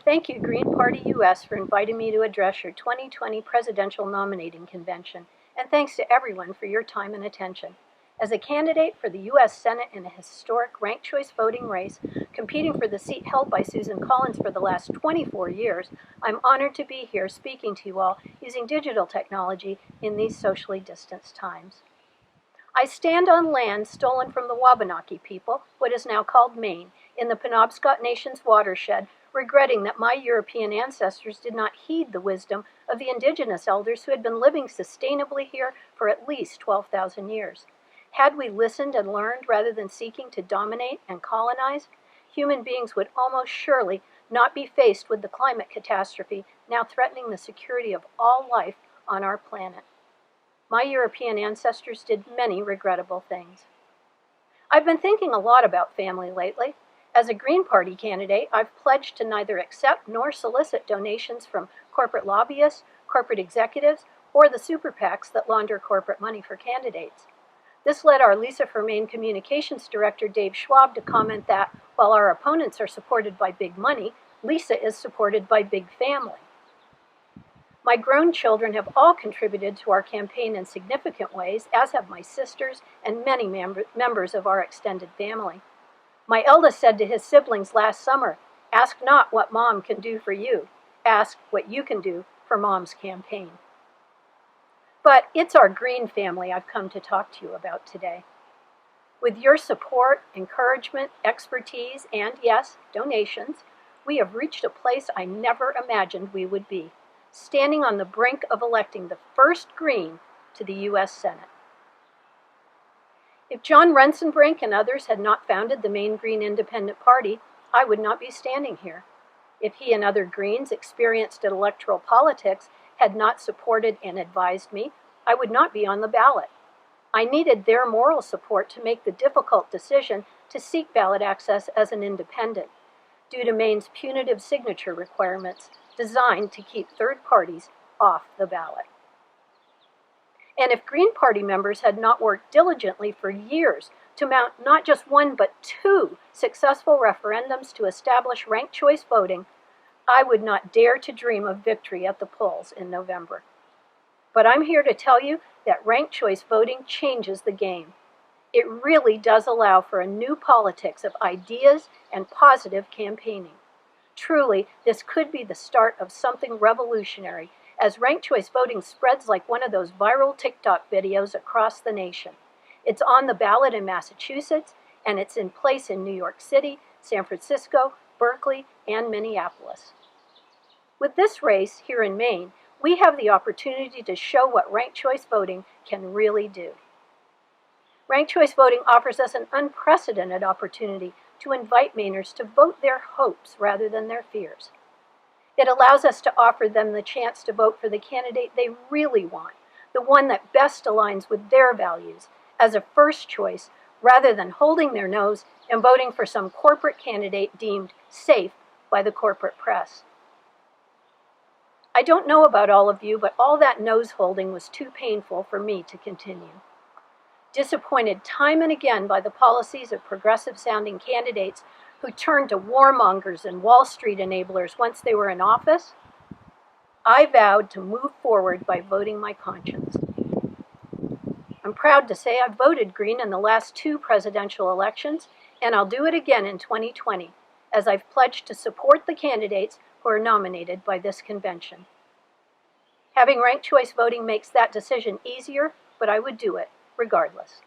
Thank you, Green Party US, for inviting me to address your 2020 presidential nominating convention, and thanks to everyone for your time and attention. As a candidate for the U.S. Senate in a historic ranked choice voting race, competing for the seat held by Susan Collins for the last 24 years, I'm honored to be here speaking to you all using digital technology in these socially distanced times. I stand on land stolen from the Wabanaki people, what is now called Maine, in the Penobscot Nation's watershed, regretting that my European ancestors did not heed the wisdom of the indigenous elders who had been living sustainably here for at least 12,000 years. Had we listened and learned rather than seeking to dominate and colonize, human beings would almost surely not be faced with the climate catastrophe now threatening the security of all life on our planet. My European ancestors did many regrettable things. I've been thinking a lot about family lately. As a Green Party candidate, I've pledged to neither accept nor solicit donations from corporate lobbyists, corporate executives, or the super PACs that launder corporate money for candidates. This led our Lisa for Maine Communications Director Dave Schwab to comment that, while our opponents are supported by big money, Lisa is supported by big family. My grown children have all contributed to our campaign in significant ways, as have my sisters and many members of our extended family. My eldest said to his siblings last summer, "Ask not what mom can do for you, ask what you can do for mom's campaign." But it's our green family I've come to talk to you about today. With your support, encouragement, expertise, and yes, donations, we have reached a place I never imagined we would be, standing on the brink of electing the first Green to the U.S. Senate. If John Rensenbrink and others had not founded the Maine Green Independent Party, I would not be standing here. If he and other Greens experienced in electoral politics had not supported and advised me, I would not be on the ballot. I needed their moral support to make the difficult decision to seek ballot access as an independent, due to Maine's punitive signature requirements designed to keep third parties off the ballot. And if Green Party members had not worked diligently for years to mount not just one but two successful referendums to establish ranked choice voting, I would not dare to dream of victory at the polls in November. But I'm here to tell you that ranked choice voting changes the game. It really does allow for a new politics of ideas and positive campaigning. Truly, this could be the start of something revolutionary as ranked choice voting spreads like one of those viral TikTok videos across the nation. It's on the ballot in Massachusetts, and it's in place in New York City, San Francisco, Berkeley, and Minneapolis. With this race here in Maine, we have the opportunity to show what ranked choice voting can really do. Ranked choice voting offers us an unprecedented opportunity to invite Mainers to vote their hopes rather than their fears. It allows us to offer them the chance to vote for the candidate they really want, the one that best aligns with their values, as a first choice rather than holding their nose and voting for some corporate candidate deemed safe by the corporate press. I don't know about all of you, but all that nose holding was too painful for me to continue. Disappointed time and again by the policies of progressive-sounding candidates who turned to warmongers and Wall Street enablers once they were in office, I vowed to move forward by voting my conscience. I'm proud to say I voted Green in the last two presidential elections, and I'll do it again in 2020, as I've pledged to support the candidates who are nominated by this convention. Having ranked choice voting makes that decision easier, but I would do it regardless.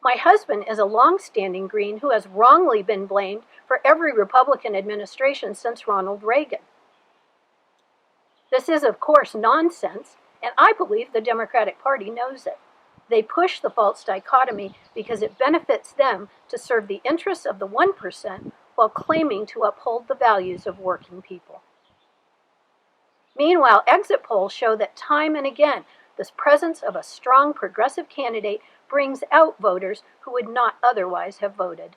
My husband is a long-standing Green who has wrongly been blamed for every Republican administration since Ronald Reagan. This is, of course, nonsense, and I believe the Democratic Party knows it. They push the false dichotomy because it benefits them to serve the interests of the 1% while claiming to uphold the values of working people. Meanwhile, exit polls show that time and again, the presence of a strong progressive candidate brings out voters who would not otherwise have voted.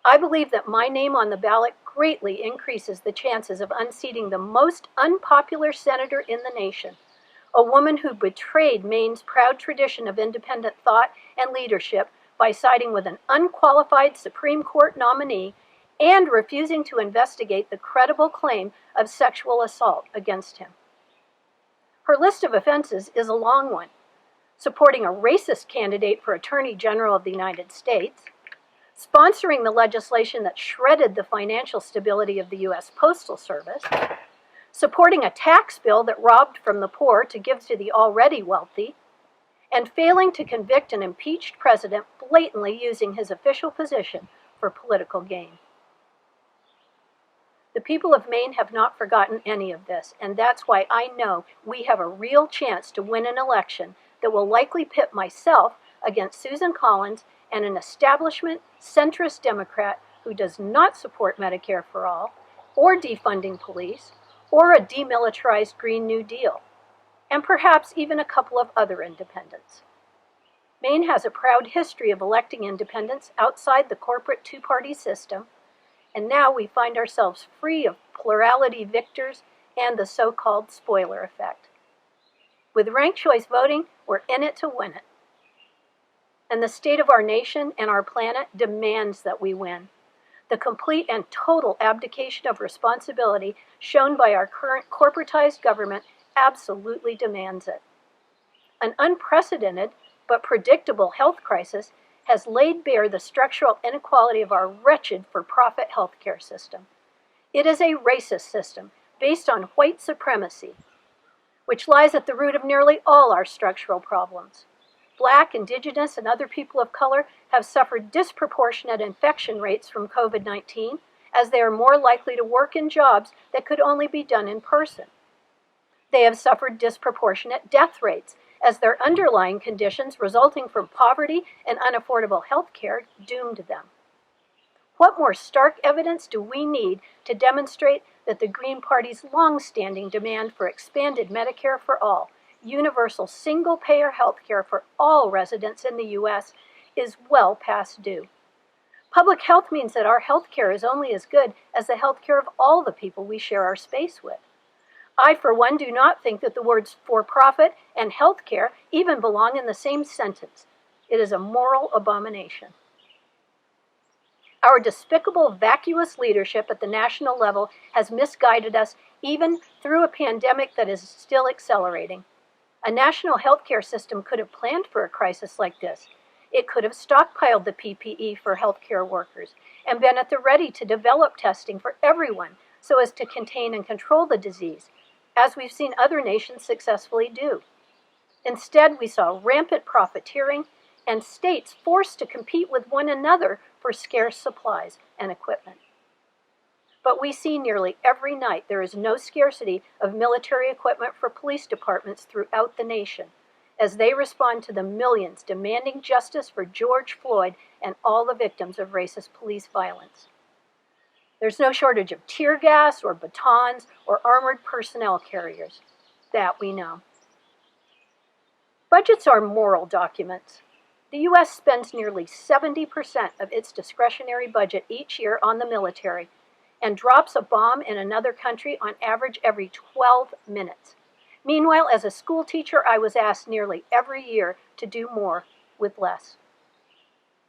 I believe that my name on the ballot greatly increases the chances of unseating the most unpopular senator in the nation, a woman who betrayed Maine's proud tradition of independent thought and leadership by siding with an unqualified Supreme Court nominee and refusing to investigate the credible claim of sexual assault against him. Her list of offenses is a long one: supporting a racist candidate for Attorney General of the United States, sponsoring the legislation that shredded the financial stability of the U.S. Postal Service, supporting a tax bill that robbed from the poor to give to the already wealthy, and failing to convict an impeached president blatantly using his official position for political gain. The people of Maine have not forgotten any of this, and that's why I know we have a real chance to win an election that will likely pit myself against Susan Collins and an establishment centrist Democrat who does not support Medicare for all, or defunding police, or a demilitarized Green New Deal, and perhaps even a couple of other independents. Maine has a proud history of electing independents outside the corporate two-party system, and now we find ourselves free of plurality victors and the so-called spoiler effect. With ranked choice voting, we're in it to win it. And the state of our nation and our planet demands that we win. The complete and total abdication of responsibility shown by our current corporatized government absolutely demands it. An unprecedented but predictable health crisis has laid bare the structural inequality of our wretched for-profit healthcare system. It is a racist system based on white supremacy, which lies at the root of nearly all our structural problems. Black, Indigenous, and other people of color have suffered disproportionate infection rates from COVID-19, as they are more likely to work in jobs that could only be done in person. They have suffered disproportionate death rates, as their underlying conditions resulting from poverty and unaffordable health care doomed them. What more stark evidence do we need to demonstrate that the Green Party's long-standing demand for expanded Medicare for all, universal single-payer health care for all residents in the U.S., is well past due? Public health means that our health care is only as good as the health care of all the people we share our space with. I, for one, do not think that the words for-profit and health care even belong in the same sentence. It is a moral abomination. Our despicable, vacuous leadership at the national level has misguided us even through a pandemic that is still accelerating. A national healthcare system could have planned for a crisis like this. It could have stockpiled the PPE for healthcare workers and been at the ready to develop testing for everyone so as to contain and control the disease, as we've seen other nations successfully do. Instead, we saw rampant profiteering and states forced to compete with one another for scarce supplies and equipment. But we see nearly every night there is no scarcity of military equipment for police departments throughout the nation, as they respond to the millions demanding justice for George Floyd and all the victims of racist police violence. There's no shortage of tear gas or batons or armored personnel carriers. That we know. Budgets are moral documents. The U.S. spends nearly 70% of its discretionary budget each year on the military and drops a bomb in another country on average every 12 minutes. Meanwhile, as a school teacher, I was asked nearly every year to do more with less.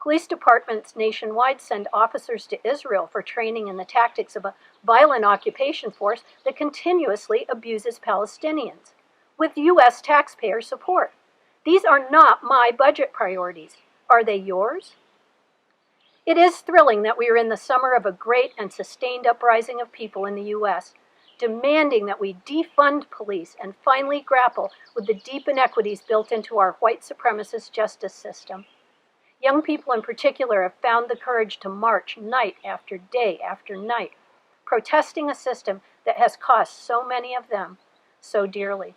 Police departments nationwide send officers to Israel for training in the tactics of a violent occupation force that continuously abuses Palestinians, with U.S. taxpayer support. These are not my budget priorities. Are they yours? It is thrilling that we are in the summer of a great and sustained uprising of people in the U.S., demanding that we defund police and finally grapple with the deep inequities built into our white supremacist justice system. Young people in particular have found the courage to march night after day after night, protesting a system that has cost so many of them so dearly.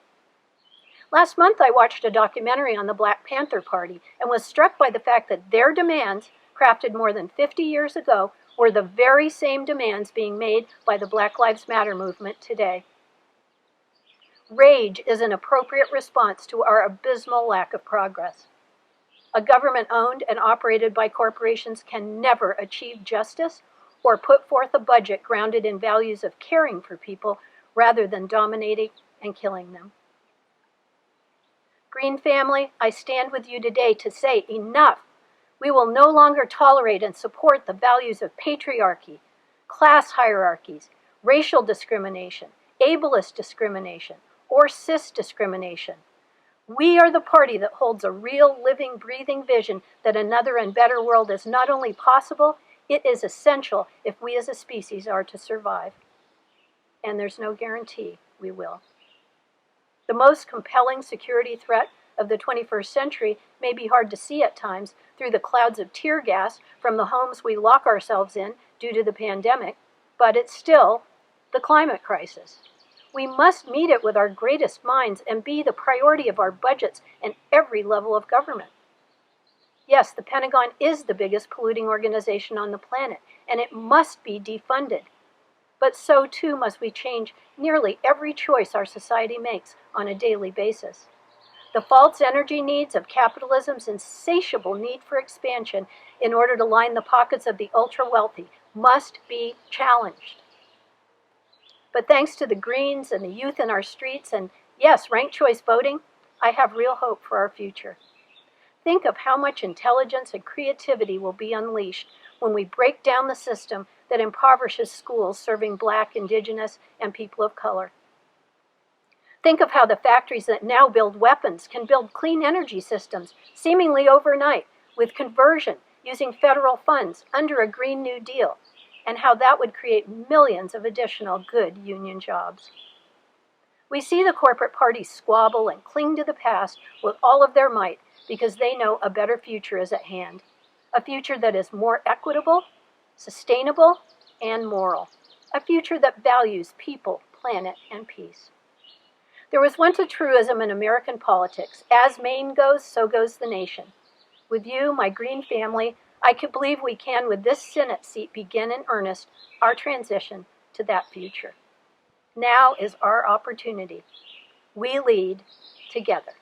Last month, I watched a documentary on the Black Panther Party and was struck by the fact that their demands, crafted more than 50 years ago, were the very same demands being made by the Black Lives Matter movement today. Rage is an appropriate response to our abysmal lack of progress. A government owned and operated by corporations can never achieve justice or put forth a budget grounded in values of caring for people rather than dominating and killing them. Green family, I stand with you today to say enough. We will no longer tolerate and support the values of patriarchy, class hierarchies, racial discrimination, ableist discrimination, or cis discrimination. We are the party that holds a real, living, breathing vision that another and better world is not only possible, it is essential if we as a species are to survive. And there's no guarantee we will. The most compelling security threat of the 21st century may be hard to see at times through the clouds of tear gas from the homes we lock ourselves in due to the pandemic, but it's still the climate crisis. We must meet it with our greatest minds and be the priority of our budgets and every level of government. Yes, the Pentagon is the biggest polluting organization on the planet, and it must be defunded. But so too must we change nearly every choice our society makes on a daily basis. The false energy needs of capitalism's insatiable need for expansion in order to line the pockets of the ultra-wealthy must be challenged. But thanks to the Greens and the youth in our streets and, yes, ranked choice voting, I have real hope for our future. Think of how much intelligence and creativity will be unleashed when we break down the system that impoverishes schools serving Black, Indigenous, and people of color. Think of how the factories that now build weapons can build clean energy systems seemingly overnight with conversion using federal funds under a Green New Deal, and how that would create millions of additional good union jobs. We see the corporate parties squabble and cling to the past with all of their might because they know a better future is at hand, a future that is more equitable, sustainable, and moral, a future that values people, planet, and peace. There was once a truism in American politics: as Maine goes, so goes the nation. With you, my Green family, I can believe we can, with this Senate seat, begin in earnest our transition to that future. Now is our opportunity. We lead together.